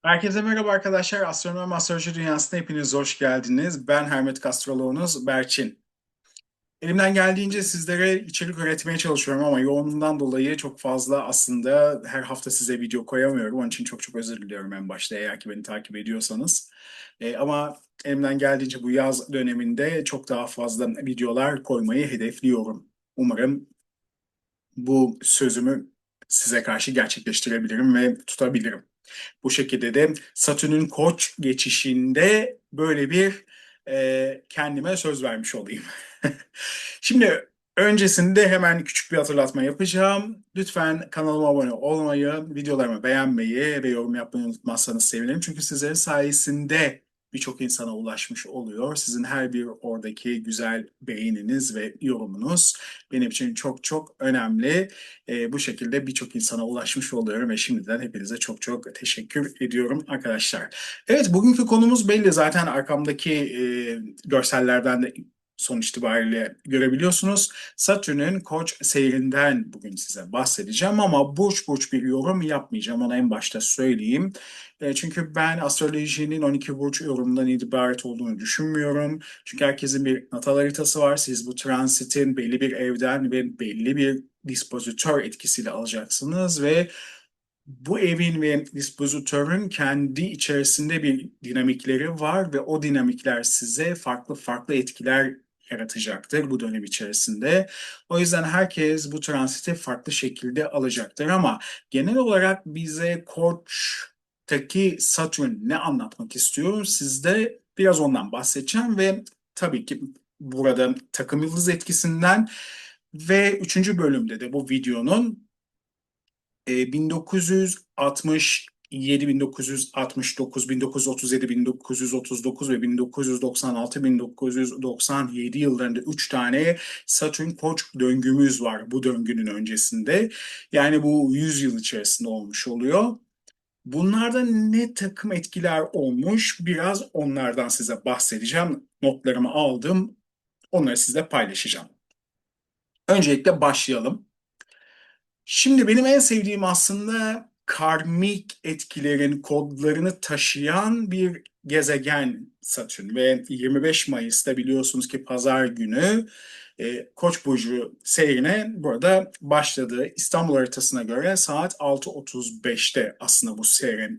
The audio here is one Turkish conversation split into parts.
Herkese merhaba arkadaşlar. Astronomi ve Astroloji Dünyası'na hepiniz hoş geldiniz. Ben hermetik astroloğunuz Berçin. Elimden geldiğince sizlere içerik üretmeye çalışıyorum ama yoğunluğumdan dolayı çok fazla aslında her hafta size video koyamıyorum. Onun için çok çok özür diliyorum en başta eğer ki beni takip ediyorsanız. Ama elimden geldiğince bu yaz döneminde çok daha fazla videolar koymayı hedefliyorum. Umarım bu sözümü size karşı gerçekleştirebilirim ve tutabilirim. Bu şekilde de Satürn'ün Koç geçişinde böyle bir kendime söz vermiş olayım. Şimdi öncesinde hemen küçük bir hatırlatma yapacağım. Lütfen kanalıma abone olmayı, videolarımı beğenmeyi ve yorum yapmayı unutmazsanız sevinirim. Çünkü sizlerin sayesinde birçok insana ulaşmış oluyor. Sizin her bir oradaki güzel beğeniniz ve yorumunuz benim için çok çok önemli. Bu şekilde birçok insana ulaşmış oluyorum ve şimdiden hepinize çok çok teşekkür ediyorum arkadaşlar. Evet, bugünkü konumuz belli zaten arkamdaki görsellerden de sonuç itibariyle görebiliyorsunuz. Satürn'ün Koç seyrinden bugün size bahsedeceğim ama burç burç bir yorum yapmayacağım. Onu en başta söyleyeyim. Çünkü ben astrolojinin 12 burç yorumundan ibaret olduğunu düşünmüyorum. Çünkü herkesin bir natal haritası var. Siz bu transitin belli bir evden ve belli bir dispozitör etkisiyle alacaksınız ve bu evin ve dispozitörün kendi içerisinde bir dinamikleri var ve o dinamikler size farklı farklı etkiler yaratacaktır bu dönem içerisinde. O yüzden herkes bu transiti farklı şekilde alacaktır ama genel olarak bize Koç'taki Satürn ne anlatmak istiyor? Sizde biraz ondan bahsedeceğim ve tabii ki burada takım yıldız etkisinden ve üçüncü bölümde de bu videonun 1967, 1969, 1937, 1939 ve 1996, 1997 yıllarında 3 tane Satürn Koç döngümüz var bu döngünün öncesinde. Yani bu 100 yıl içerisinde olmuş oluyor. Bunlarda ne takım etkiler olmuş? Biraz onlardan size bahsedeceğim. Notlarımı aldım. Onları sizle paylaşacağım. Öncelikle başlayalım. Şimdi benim en sevdiğim aslında karmik etkilerin kodlarını taşıyan bir gezegen Satürn ve 25 Mayıs'ta biliyorsunuz ki Pazar günü Koç burcu seyrine burada başladı. İstanbul haritasına göre saat 6:35'te aslında bu seyrin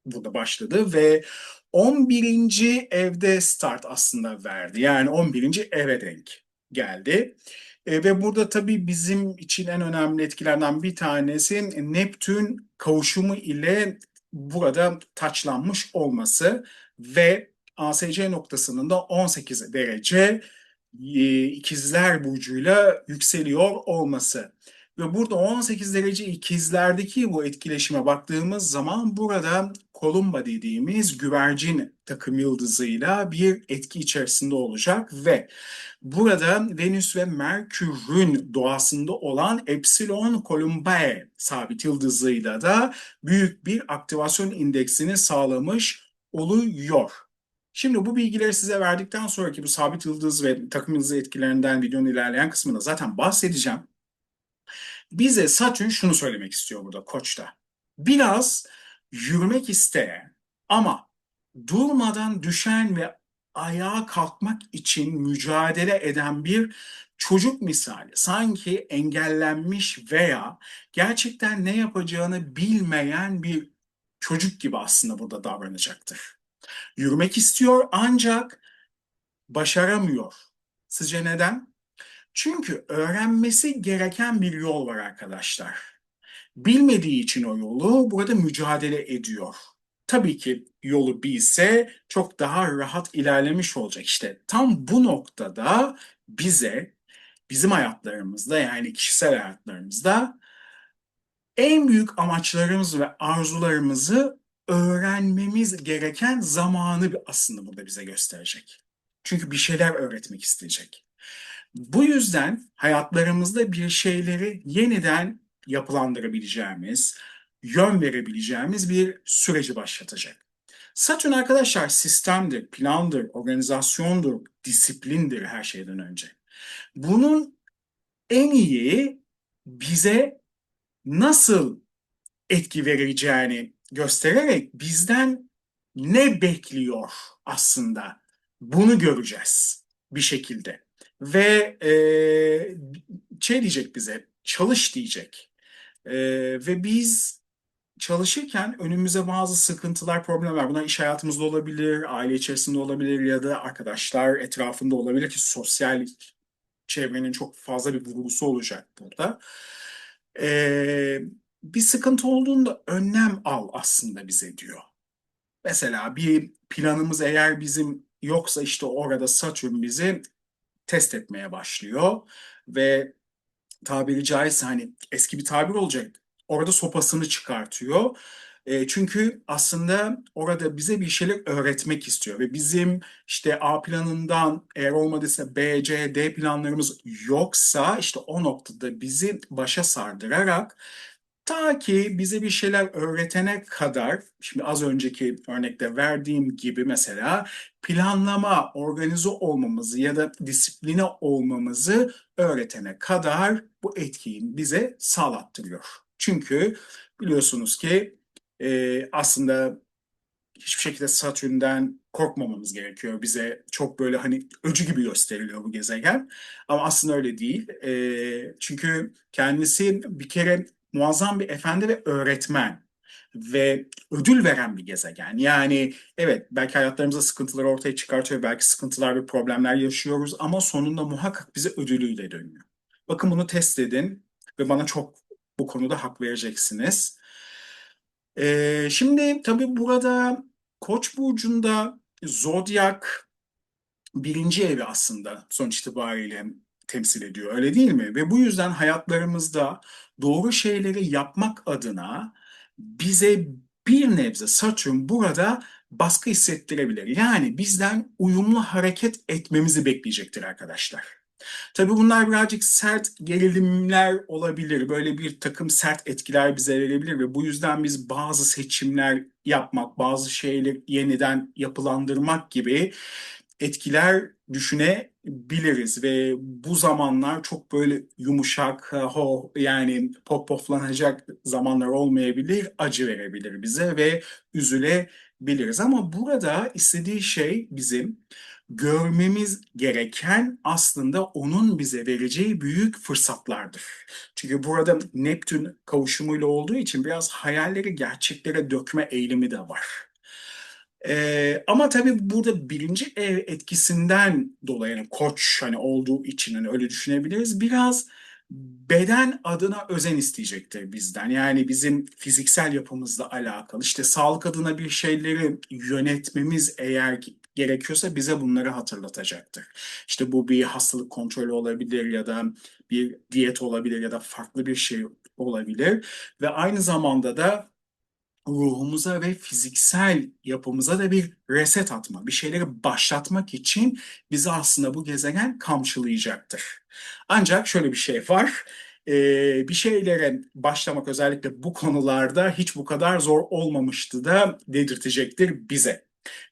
burada başladı ve 11. evde start aslında verdi. Yani 11. eve denk geldi. Ve burada tabii bizim için en önemli etkilerden bir tanesi Neptün kavuşumu ile burada taçlanmış olması ve ASC noktasının da 18 derece ikizler burcuyla yükseliyor olması. Ve burada 18 derece ikizlerdeki bu etkileşime baktığımız zaman burada Kolumba dediğimiz güvercin takım yıldızıyla bir etki içerisinde olacak ve burada Venüs ve Merkür'ün doğasında olan Epsilon Columbae sabit yıldızıyla da büyük bir aktivasyon indeksini sağlamış oluyor. Şimdi bu bilgileri size verdikten sonraki bu sabit yıldız ve takım yıldızı etkilerinden videonun ilerleyen kısmında zaten bahsedeceğim. Bize Satürn şunu söylemek istiyor burada Koç'ta. Biraz yürümek isteyen ama durmadan düşen ve ayağa kalkmak için mücadele eden bir çocuk misali. Sanki engellenmiş veya gerçekten ne yapacağını bilmeyen bir çocuk gibi aslında burada davranacaktır. Yürümek istiyor ancak başaramıyor. Sizce neden? Çünkü öğrenmesi gereken bir yol var arkadaşlar. Bilmediği için o yolu burada mücadele ediyor. Tabii ki yolu bilse çok daha rahat ilerlemiş olacak. İşte tam bu noktada bize, bizim hayatlarımızda yani kişisel hayatlarımızda en büyük amaçlarımız ve arzularımızı öğrenmemiz gereken zamanı aslında burada bize gösterecek. Çünkü bir şeyler öğretmek isteyecek. Bu yüzden hayatlarımızda bir şeyleri yeniden yapılandırabileceğimiz, yön verebileceğimiz bir süreci başlatacak. Satürn arkadaşlar sistemdir, plandır, organizasyondur, disiplindir her şeyden önce. Bunun en iyi bize nasıl etki vereceğini göstererek bizden ne bekliyor aslında bunu göreceğiz bir şekilde. Ve şey diyecek bize, çalış diyecek. Ve biz çalışırken önümüze bazı sıkıntılar, problemler. Bunlar iş hayatımızda olabilir, aile içerisinde olabilir ya da arkadaşlar etrafında olabilir ki sosyal çevrenin çok fazla bir vurgusu olacak burada. Ee, Bir sıkıntı olduğunda önlem al aslında bize diyor. Mesela bir planımız eğer bizim yoksa işte orada Satürn bizi test etmeye başlıyor ve tabiri caizse hani eski bir tabir olacak. Orada sopasını çıkartıyor. Çünkü aslında orada bize bir şeyler öğretmek istiyor ve bizim işte A planından eğer olmadıysa B, C, D planlarımız yoksa işte o noktada bizi başa sardırarak ta ki bize bir şeyler öğretene kadar, şimdi az önceki örnekte verdiğim gibi mesela planlama, organize olmamızı ya da disipline olmamızı öğretene kadar bu etkiyi bize sağlattırıyor. Çünkü biliyorsunuz ki aslında hiçbir şekilde Satürn'den korkmamamız gerekiyor. Bize çok böyle hani öcü gibi gösteriliyor bu gezegen. Ama aslında öyle değil. Çünkü kendisi bir kere muazzam bir efendi ve öğretmen ve ödül veren bir gezegen. Yani evet belki hayatlarımızda sıkıntıları ortaya çıkartıyor, belki sıkıntılar ve problemler yaşıyoruz ama sonunda muhakkak bize ödülüyle dönüyor. Bakın bunu test edin ve bana çok bu konuda hak vereceksiniz. Şimdi tabii burada Koç burcunda zodyak birinci evi aslında sonuç itibariyle temsil ediyor, öyle değil mi? Ve bu yüzden hayatlarımızda doğru şeyleri yapmak adına bize bir nebze Satürn burada baskı hissettirebilir. Yani bizden uyumlu hareket etmemizi bekleyecektir arkadaşlar. Tabii bunlar birazcık sert gerilimler olabilir. Böyle bir takım sert etkiler bize verebilir ve bu yüzden biz bazı seçimler yapmak, bazı şeyleri yeniden yapılandırmak gibi etkiler düşünebiliriz ve bu zamanlar çok böyle yumuşak, yani poflanacak zamanlar olmayabilir, acı verebilir bize ve üzülebiliriz. Ama burada istediği şey bizim görmemiz gereken aslında onun bize vereceği büyük fırsatlardır. Çünkü burada Neptün kavuşumuyla olduğu için biraz hayalleri gerçeklere dökme eğilimi de var. Ama tabii burada birinci ev etkisinden dolayı yani koç hani olduğu için hani öyle düşünebiliriz. Biraz beden adına özen isteyecektir bizden. Yani bizim fiziksel yapımızla alakalı. İşte sağlık adına bir şeyleri yönetmemiz eğer gerekiyorsa bize bunları hatırlatacaktır. İşte bu bir hastalık kontrolü olabilir ya da bir diyet olabilir ya da farklı bir şey olabilir. Ve aynı zamanda da ruhumuza ve fiziksel yapımıza da bir reset atma, bir şeyleri başlatmak için bizi aslında bu gezegen kamçılayacaktır. Ancak şöyle bir şey var. Bir şeylere başlamak özellikle bu konularda hiç bu kadar zor olmamıştı da dedirtecektir bize.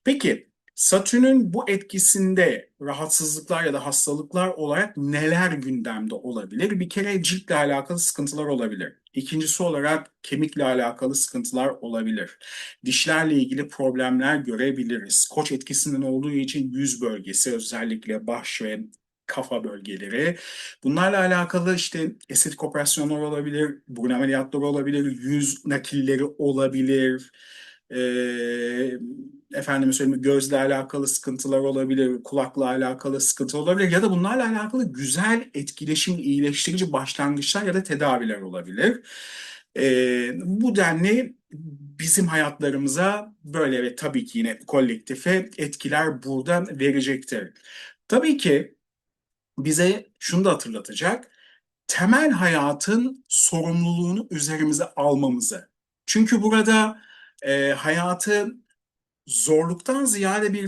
Peki Satürn'ün bu etkisinde rahatsızlıklar ya da hastalıklar olarak neler gündemde olabilir? Bir kere ciltle alakalı sıkıntılar olabilir. İkincisi olarak kemikle alakalı sıkıntılar olabilir. Dişlerle ilgili problemler görebiliriz. Koç etkisinden olduğu için yüz bölgesi özellikle baş ve kafa bölgeleri. Bunlarla alakalı işte estetik operasyonlar olabilir, burun ameliyatları olabilir, yüz nakilleri olabilir. Ee, Efendime söyleyeyim gözle alakalı sıkıntılar olabilir, kulakla alakalı sıkıntı olabilir ya da bunlarla alakalı güzel etkileşim, iyileştirici başlangıçlar ya da tedaviler olabilir. Bu denli bizim hayatlarımıza böyle ve tabii ki yine kolektife etkiler burada verecektir. Tabii ki bize şunu da hatırlatacak. Temel hayatın sorumluluğunu üzerimize almamızı. Çünkü burada hayatı zorluktan ziyade bir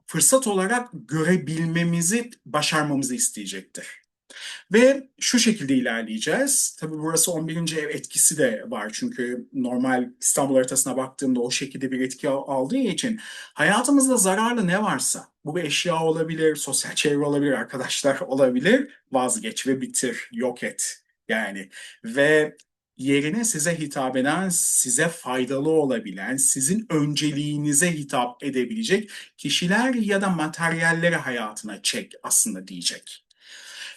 fırsat olarak görebilmemizi, başarmamızı isteyecektir. Ve şu şekilde ilerleyeceğiz. Tabii burası 11. ev etkisi de var. Çünkü normal İstanbul haritasına baktığımda o şekilde bir etki aldığı için hayatımızda zararlı ne varsa, bu bir eşya olabilir, sosyal çevre olabilir, arkadaşlar olabilir, vazgeç ve bitir, yok et. Yani ve yerine size hitap eden, size faydalı olabilen, sizin önceliğinize hitap edebilecek kişiler ya da materyalleri hayatına çek aslında diyecek.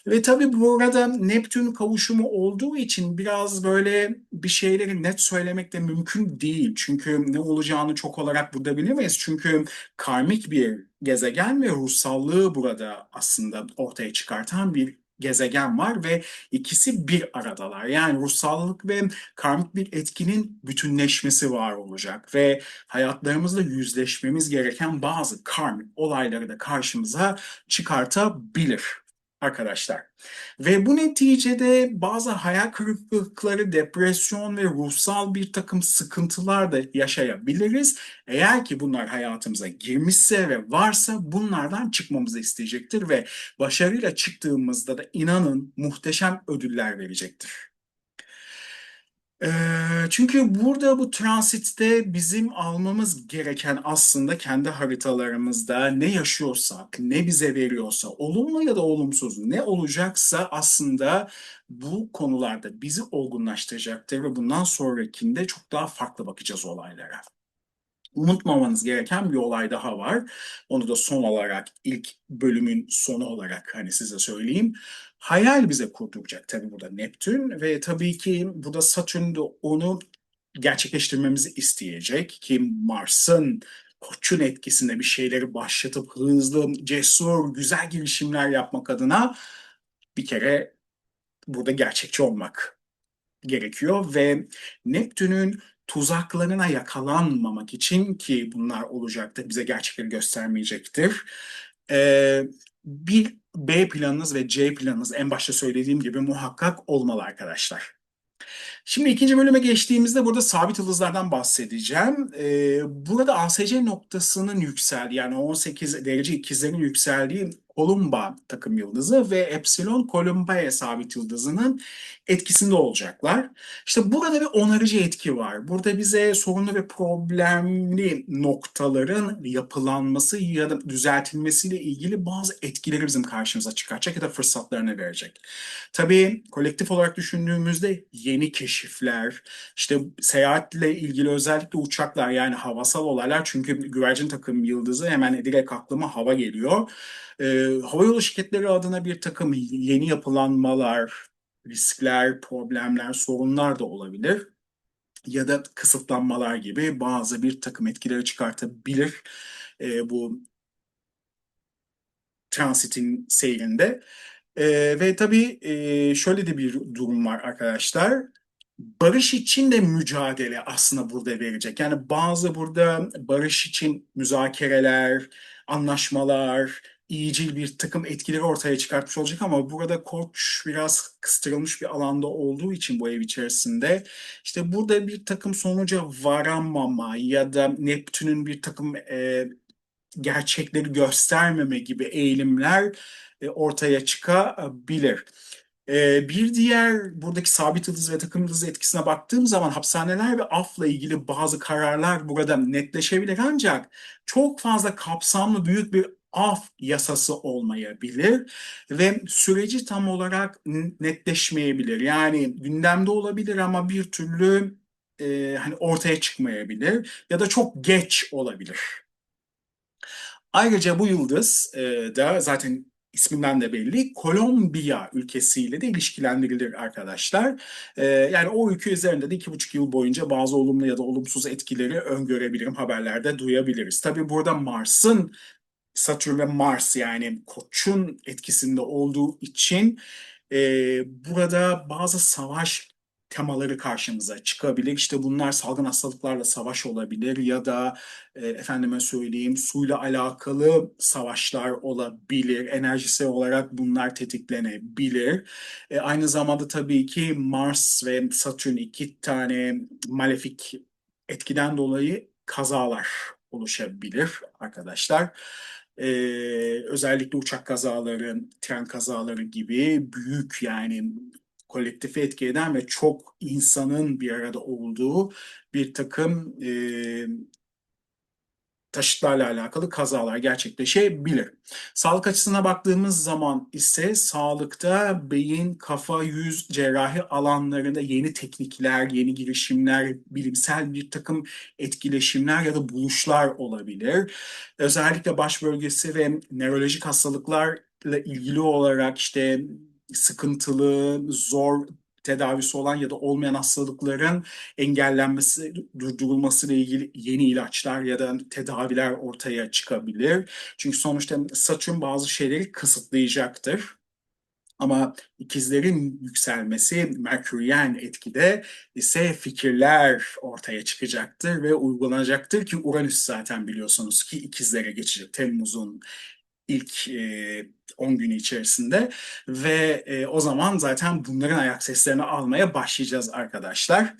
Ve tabii burada Neptün kavuşumu olduğu için biraz böyle bir şeyleri net söylemek de mümkün değil. Çünkü ne olacağını çok olarak burada bilemeyiz. Çünkü karmik bir gezegen ve ruhsallığı burada aslında ortaya çıkartan bir gezegen var ve ikisi bir aradalar. Yani ruhsallık ve karmik bir etkinin bütünleşmesi var olacak ve hayatlarımızda yüzleşmemiz gereken bazı karmik olayları da karşımıza çıkartabilir arkadaşlar. Ve bu neticede bazı hayal kırıklıkları, depresyon ve ruhsal bir takım sıkıntılar da yaşayabiliriz. Eğer ki bunlar hayatımıza girmişse ve varsa bunlardan çıkmamızı isteyecektir ve başarıyla çıktığımızda da inanın muhteşem ödüller verecektir. Çünkü burada bu transitte bizim almamız gereken aslında kendi haritalarımızda ne yaşıyorsak, ne bize veriyorsa, olumlu ya da olumsuz ne olacaksa aslında bu konularda bizi olgunlaştıracaktır ve bundan sonrakinde çok daha farklı bakacağız olaylara. Unutmamanız gereken bir olay daha var. Onu da son olarak ilk bölümün sonu olarak hani size söyleyeyim. Hayal bize kurduracak tabii burada Neptün ve tabii ki burada Satürn de onu gerçekleştirmemizi isteyecek ki Mars'ın Koç'un etkisinde bir şeyleri başlatıp hızlı, cesur, güzel girişimler yapmak adına bir kere burada gerçekçi olmak gerekiyor ve Neptün'ün tuzaklarına yakalanmamak için ki bunlar olacaktır, bize gerçekleri göstermeyecektir. Ee, bir B planınız ve C planınız en başta söylediğim gibi muhakkak olmalı arkadaşlar. Şimdi ikinci bölüme geçtiğimizde burada sabit yıldızlardan bahsedeceğim. Burada ASC noktasının yükseldiği yani 18 derece ikizlerin yükseldiği Kolumba takım yıldızı ve Epsilon Columbae sabit yıldızının etkisinde olacaklar. İşte burada bir onarıcı etki var. Burada bize sorunlu ve problemli noktaların yapılanması ya da düzeltilmesiyle ilgili bazı etkileri bizim karşımıza çıkaracak ya da fırsatlarını verecek. Tabii kolektif olarak düşündüğümüzde yeni keşifler, işte seyahatle ilgili özellikle uçaklar yani havasal olaylar çünkü güvercin takım yıldızı hemen direkt aklıma hava geliyor. Havayolu şirketleri adına bir takım yeni yapılanmalar, riskler, problemler, sorunlar da olabilir. Ya da kısıtlanmalar gibi bazı bir takım etkileri çıkartabilir bu transitin seyrinde. Ve tabii şöyle de bir durum var arkadaşlar. Barış için de mücadele aslında burada verecek. Yani bazı burada barış için müzakereler, anlaşmalar, iyicil bir takım etkileri ortaya çıkartmış olacak ama burada Koç biraz kıstırılmış bir alanda olduğu için bu ev içerisinde işte burada bir takım sonuca varamama ya da Neptün'ün bir takım gerçekleri göstermeme gibi eğilimler ortaya çıkabilir. Bir diğer buradaki sabit yıldız ve takım yıldız etkisine baktığım zaman hapishaneler ve afla ilgili bazı kararlar burada netleşebilir ancak çok fazla kapsamlı büyük bir af yasası olmayabilir ve süreci tam olarak netleşmeyebilir. Yani gündemde olabilir ama bir türlü hani ortaya çıkmayabilir ya da çok geç olabilir. Ayrıca bu yıldız da zaten isminden de belli Kolombiya ülkesiyle de ilişkilendirilir arkadaşlar. Yani o ülke üzerinde de 2,5 yıl boyunca bazı olumlu ya da olumsuz etkileri öngörebilirim, haberlerde duyabiliriz. Tabii burada Mars'ın Satürn ve Mars yani Koç'un etkisinde olduğu için burada bazı savaş temaları karşımıza çıkabilir. İşte bunlar salgın hastalıklarla savaş olabilir ya da efendime söyleyeyim suyla alakalı savaşlar olabilir. Enerjisi olarak bunlar tetiklenebilir. Aynı zamanda tabii ki Mars ve Satürn iki tane malefik etkiden dolayı kazalar oluşabilir arkadaşlar. Özellikle uçak kazaları, tren kazaları gibi büyük yani kolektifi etki eden ve çok insanın bir arada olduğu bir takım taşıtlarla alakalı kazalar gerçekleşebilir. Sağlık açısına baktığımız zaman ise sağlıkta beyin, kafa, yüz, cerrahi alanlarında yeni teknikler, yeni girişimler, bilimsel bir takım etkileşimler ya da buluşlar olabilir. Özellikle baş bölgesi ve nörolojik hastalıklarla ilgili olarak işte sıkıntılı, zor tedavisi olan ya da olmayan hastalıkların engellenmesi, durdurulması ile ilgili yeni ilaçlar ya da tedaviler ortaya çıkabilir. Çünkü sonuçta Satürn bazı şeyleri kısıtlayacaktır. Ama ikizlerin yükselmesi Merküryen etkide ise fikirler ortaya çıkacaktır ve uygulanacaktır ki Uranüs zaten biliyorsunuz ki ikizlere geçecek Temmuz'un ilk 10 günü içerisinde ve o zaman zaten bunların ayak seslerini almaya başlayacağız arkadaşlar.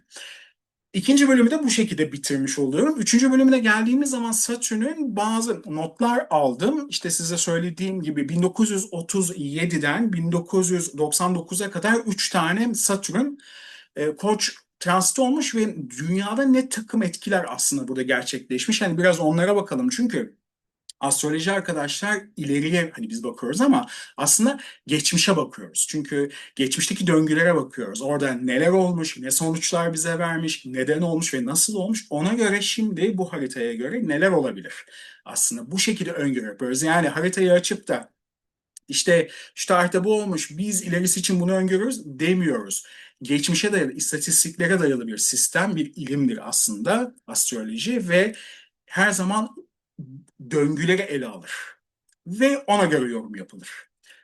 İkinci bölümü de bu şekilde bitirmiş oluyorum. Üçüncü bölümüne geldiğimiz zaman Satürn'ün bazı notlar aldım. İşte size söylediğim gibi 1937'den 1999'a kadar 3 tane Satürn Koç transiti olmuş ve dünyada ne takım etkiler aslında burada gerçekleşmiş. Yani biraz onlara bakalım. Çünkü astroloji arkadaşlar ileriye hani biz bakıyoruz ama aslında geçmişe bakıyoruz. Çünkü geçmişteki döngülere bakıyoruz. Orada neler olmuş, ne sonuçlar bize vermiş, neden olmuş ve nasıl olmuş. Ona göre şimdi bu haritaya göre neler olabilir? Aslında bu şekilde öngörü yapıyoruz. Yani haritayı açıp da işte şu tarihte bu olmuş, biz ilerisi için bunu öngörüyoruz demiyoruz. Geçmişe dayalı, istatistiklere dayalı bir sistem, bir ilimdir aslında astroloji ve her zaman döngüleri ele alır ve ona göre yorum yapılır.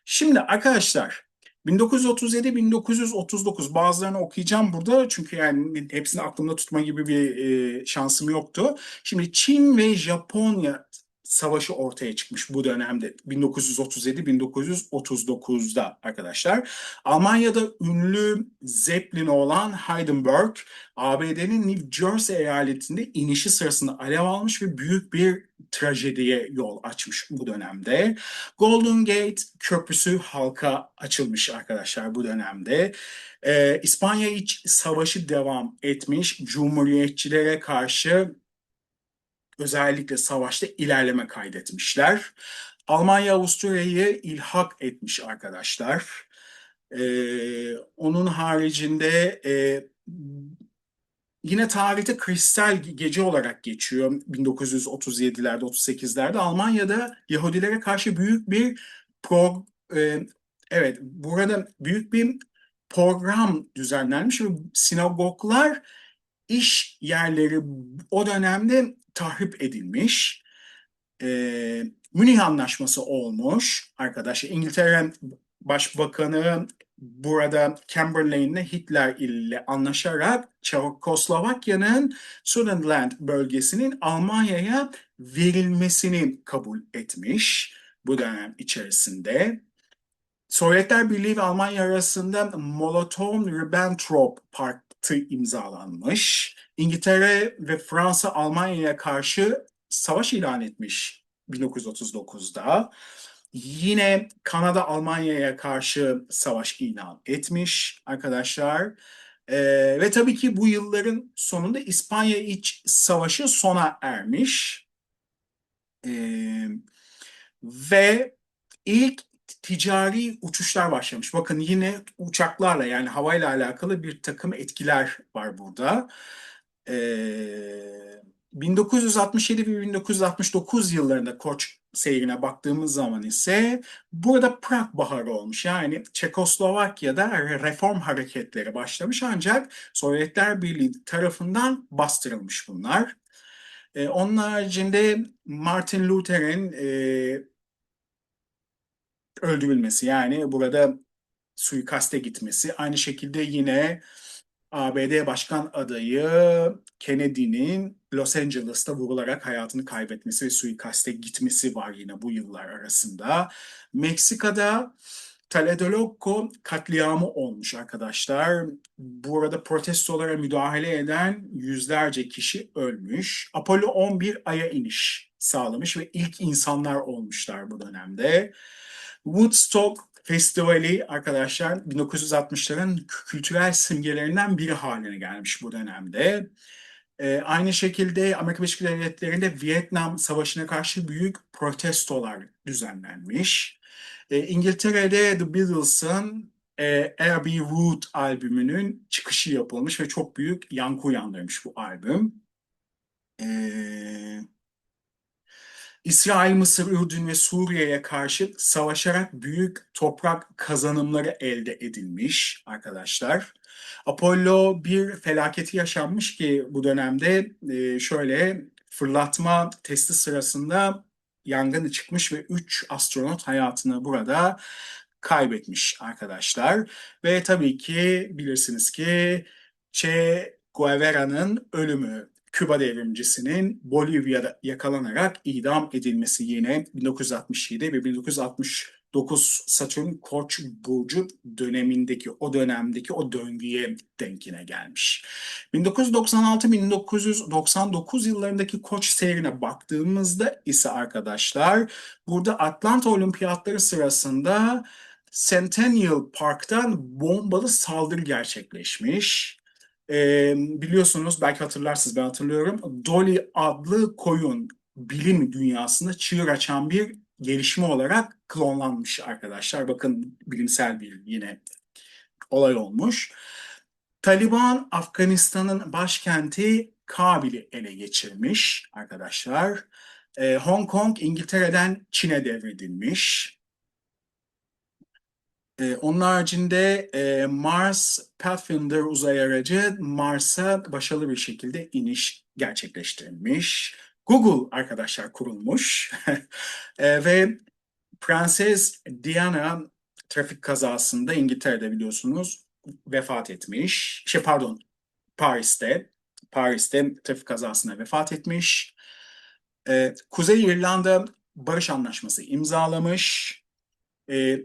Şimdi arkadaşlar 1937-1939 bazılarını okuyacağım burada çünkü yani hepsini aklımda tutma gibi bir şansım yoktu. Şimdi Çin ve Japonya savaşı ortaya çıkmış bu dönemde 1937-1939'da arkadaşlar. Almanya'da ünlü Zeppelin olan Hindenburg ABD'nin New Jersey eyaletinde inişi sırasında alev almış ve büyük bir trajediye yol açmış bu dönemde. Golden Gate Köprüsü halka açılmış arkadaşlar bu dönemde. İspanya İç Savaşı devam etmiş. Cumhuriyetçilere karşı özellikle savaşta ilerleme kaydetmişler. Almanya Avusturya'yı ilhak etmiş arkadaşlar. Onun haricinde yine tarihte Kristal Gece olarak geçiyor 1937'lerde, 38'lerde. Almanya'da Yahudilere karşı büyük bir pro, e, evet burada büyük bir program düzenlenmiş ve sinagoglar, iş yerleri o dönemde tahrip edilmiş. Münih Anlaşması olmuş arkadaşlar. İngiltere Başbakanı burada Chamberlain'le Hitler ile anlaşarak Çekoslovakya'nın Sudetenland bölgesinin Almanya'ya verilmesini kabul etmiş bu dönem içerisinde. Sovyetler Birliği ve Almanya arasında Molotov-Ribbentrop Paktı imzalanmış. İngiltere ve Fransa Almanya'ya karşı savaş ilan etmiş 1939'da. Yine Kanada Almanya'ya karşı savaş ilan etmiş arkadaşlar. Ve tabii ki bu yılların sonunda İspanya İç Savaşı sona ermiş. Ee, ve ilk ticari uçuşlar başlamış. Bakın yine uçaklarla yani havayla alakalı bir takım etkiler var burada. 1967 ve 1969 yıllarında Koç seyrine baktığımız zaman ise burada Prag Baharı olmuş. Yani Çekoslovakya'da reform hareketleri başlamış ancak Sovyetler Birliği tarafından bastırılmış bunlar. Onun haricinde Martin Luther'in öldürülmesi yani burada suikaste gitmesi. Aynı şekilde yine ABD Başkan adayı Kennedy'nin Los Angeles'ta vurularak hayatını kaybetmesi ve suikaste gitmesi var yine bu yıllar arasında. Meksika'da Tlatelolco katliamı olmuş arkadaşlar. Burada protestolara müdahale eden yüzlerce kişi ölmüş. Apollo 11 Ay'a iniş sağlamış ve ilk insanlar olmuşlar bu dönemde. Woodstock Festivali arkadaşlar 1960'ların kültürel simgelerinden biri haline gelmiş bu dönemde. Aynı şekilde Amerika Birleşik Devletleri'nde Vietnam Savaşı'na karşı büyük protestolar düzenlenmiş. İngiltere'de The Beatles'ın Abbey Road albümünün çıkışı yapılmış ve çok büyük yankı uyandırmış bu albüm. E, İsrail, Mısır, Ürdün ve Suriye'ye karşı savaşarak büyük toprak kazanımları elde edilmiş arkadaşlar. Apollo bir felaketi yaşanmış ki bu dönemde şöyle fırlatma testi sırasında yangın çıkmış ve 3 astronot hayatını burada kaybetmiş arkadaşlar. Ve tabii ki bilirsiniz ki Che Guevara'nın ölümü, Küba devrimcisinin Bolivya'da yakalanarak idam edilmesi yine 1967 ve 1969 Satürn Koç burcu dönemindeki o dönemdeki o döngüye denk yine gelmiş. 1996-1999 yıllarındaki Koç seyrine baktığımızda ise arkadaşlar burada Atlanta Olimpiyatları sırasında Centennial Park'tan bombalı saldırı gerçekleşmiş. Biliyorsunuz belki hatırlarsınız ben hatırlıyorum. Dolly adlı koyun bilim dünyasında çığır açan bir gelişme olarak klonlanmış arkadaşlar. Bakın bilimsel bir yine olay olmuş. Taliban Afganistan'ın başkenti Kabil'i ele geçirmiş arkadaşlar. Hong Kong İngiltere'den Çin'e devredilmiş. Onun haricinde Mars Pathfinder uzay aracı Mars'a başarılı bir şekilde iniş gerçekleştirmiş. Google arkadaşlar kurulmuş. Ve Prenses Diana trafik kazasında İngiltere'de biliyorsunuz vefat etmiş. Pardon, Paris'te trafik kazasında vefat etmiş. Kuzey İrlanda barış anlaşması imzalamış.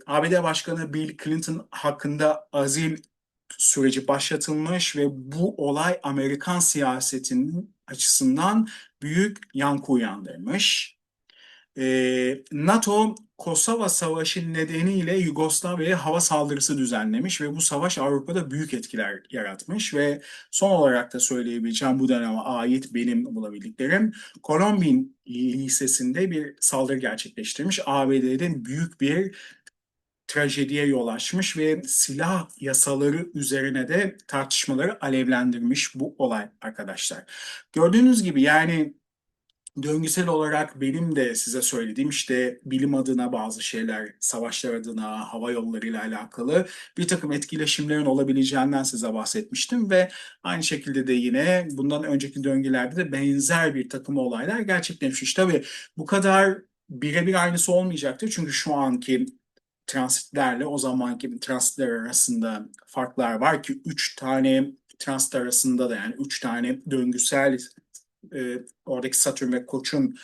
ABD Başkanı Bill Clinton hakkında azil süreci başlatılmış ve bu olay Amerikan siyasetinin açısından büyük yankı uyandırmış. NATO Kosova Savaşı nedeniyle Yugoslavya'ya hava saldırısı düzenlemiş ve bu savaş Avrupa'da büyük etkiler yaratmış ve son olarak da söyleyebileceğim bu döneme ait benim bulabildiklerim Columbine Lisesi'nde bir saldırı gerçekleştirmiş. ABD'de büyük bir trajediye yol açmış ve silah yasaları üzerine de tartışmaları alevlendirmiş bu olay arkadaşlar. Gördüğünüz gibi yani döngüsel olarak benim de size söylediğim işte bilim adına bazı şeyler, savaşlar adına, hava yolları ile alakalı bir takım etkileşimlerin olabileceğinden size bahsetmiştim ve aynı şekilde de yine bundan önceki döngülerde de benzer bir takım olaylar gerçekleşmiş. Tabii bu kadar birebir aynısı olmayacaktır çünkü şu anki transitlerle o zamanki transitler arasında farklar var ki 3 tane transit arasında da yani 3 tane döngüsel oradaki Satürn ve Koç'un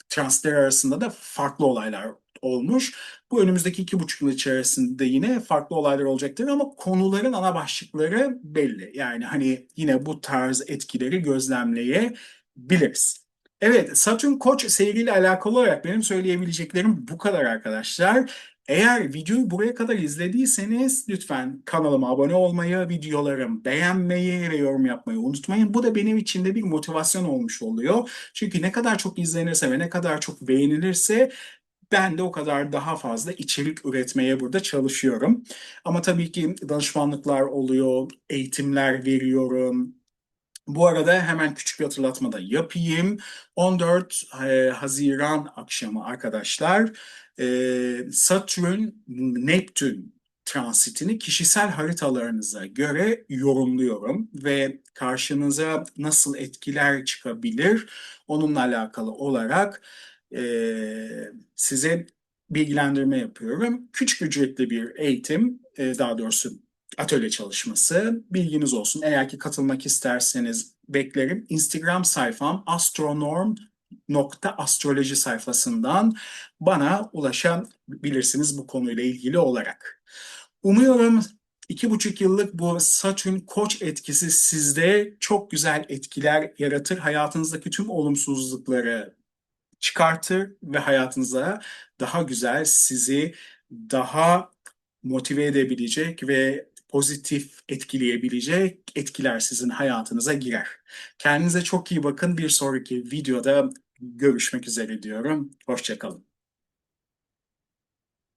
transitler arasında da farklı olaylar olmuş. Bu önümüzdeki 2,5 yıl içerisinde yine farklı olaylar olacaktır ama konuların ana başlıkları belli. Yani hani yine bu tarz etkileri gözlemleyebiliriz. Evet, Satürn Koç seyriyle alakalı olarak benim söyleyebileceklerim bu kadar arkadaşlar. Eğer videoyu buraya kadar izlediyseniz lütfen kanalıma abone olmayı, videolarımı beğenmeyi ve yorum yapmayı unutmayın. Bu da benim için de bir motivasyon olmuş oluyor. Çünkü ne kadar çok izlenirse ve ne kadar çok beğenilirse ben de o kadar daha fazla içerik üretmeye burada çalışıyorum. Ama tabii ki danışmanlıklar oluyor, eğitimler veriyorum. Bu arada hemen küçük bir hatırlatma da yapayım. 14 Haziran akşamı arkadaşlar Satürn Neptün transitini kişisel haritalarınıza göre yorumluyorum ve karşınıza nasıl etkiler çıkabilir onunla alakalı olarak size bilgilendirme yapıyorum. Küçük ücretli bir eğitim, daha doğrusu atölye çalışması. Bilginiz olsun. Eğer ki katılmak isterseniz beklerim. Instagram sayfam astronorm.astroloji sayfasından bana ulaşabilirsiniz bu konuyla ilgili olarak. Umuyorum 2,5 yıllık bu Satürn Koç etkisi sizde çok güzel etkiler yaratır. Hayatınızdaki tüm olumsuzlukları çıkartır ve hayatınıza daha güzel, sizi daha motive edebilecek ve pozitif etkileyebilecek etkiler sizin hayatınıza girer. Kendinize çok iyi bakın. Bir sonraki videoda görüşmek üzere diyorum. Hoşça kalın.